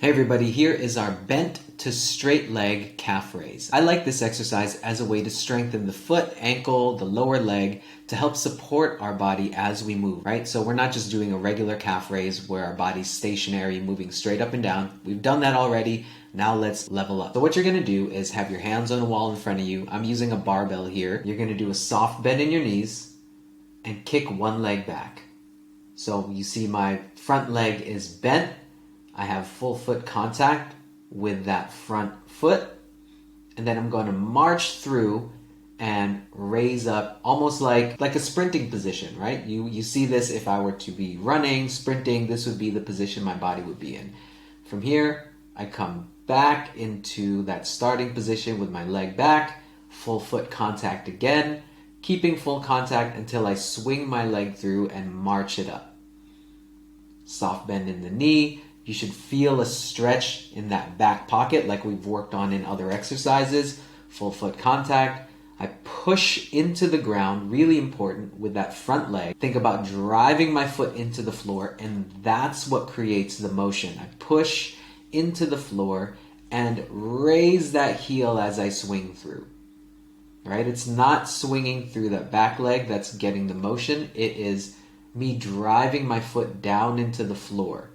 Hey everybody, here is our bent to straight leg calf raise. I like this exercise as a way to strengthen the foot, ankle, the lower leg to help support our body as we move, right? So we're not just doing a regular calf raise where our body's stationary, moving straight up and down. We've done that already. Now let's level up. So what you're gonna do is have your hands on a wall in front of you. I'm using a barbell here. You're gonna do a soft bend in your knees and kick one leg back. So you see my front leg is bent. I have full foot contact with that front foot, and then I'm going to march through and raise up almost like a sprinting position, right? You see this if I were to be running, sprinting, this would be the position my body would be in. From here, I come back into that starting position with my leg back, full foot contact again, keeping full contact until I swing my leg through and march it up. Soft bend in the knee. You should feel a stretch in that back pocket like we've worked on in other exercises. Full foot contact. I push into the ground, really important, with that front leg. Think about driving my foot into the floor, and that's what creates the motion. I push into the floor and raise that heel as I swing through. Right? It's not swinging through that back leg that's getting the motion. It is me driving my foot down into the floor.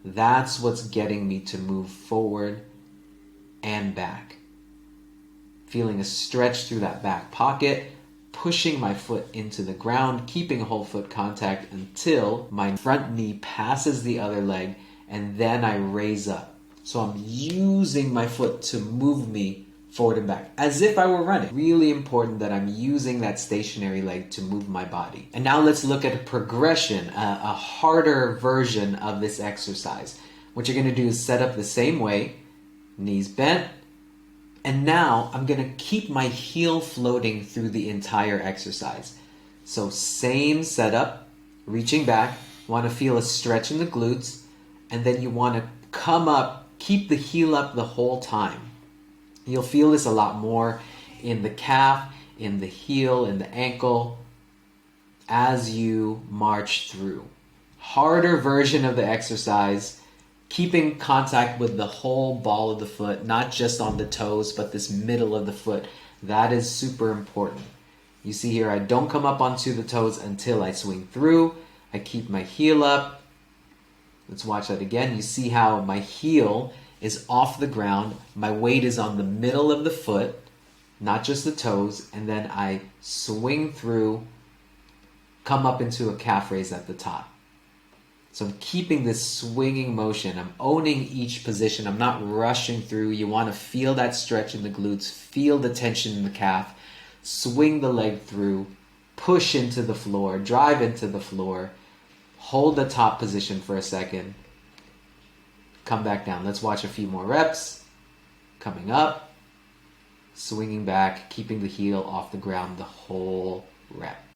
That's what's getting me to move forward and back. Feeling a stretch through that back pocket, pushing my foot into the ground, keeping whole foot contact until my front knee passes the other leg, and then I raise up. So I'm using my foot to move me forward and back, as if I were running. Really important that I'm using that stationary leg to move my body. And now let's look at a progression, a harder version of this exercise. What you're gonna do is set up the same way, knees bent, and now I'm gonna keep my heel floating through the entire exercise. So same setup, reaching back, wanna feel a stretch in the glutes, and then you wanna come up, keep the heel up the whole time. You'll feel this a lot more in the calf, in the heel, in the ankle as you march through. Harder version of the exercise, keeping contact with the whole ball of the foot, not just on the toes, but this middle of the foot. That is super important. You see here, I don't come up onto the toes until I swing through. I keep my heel up. Let's watch that again. You see how my heel is off the ground. My weight is on the middle of the foot, not just the toes, and then I swing through, come up into a calf raise at the top. So I'm keeping this swinging motion. I'm owning each position. I'm not rushing through. You want to feel that stretch in the glutes, feel the tension in the calf, swing the leg through, push into the floor, drive into the floor, hold the top position for a second, come back down. Let's watch a few more reps. Coming up, swinging back, keeping the heel off the ground the whole rep.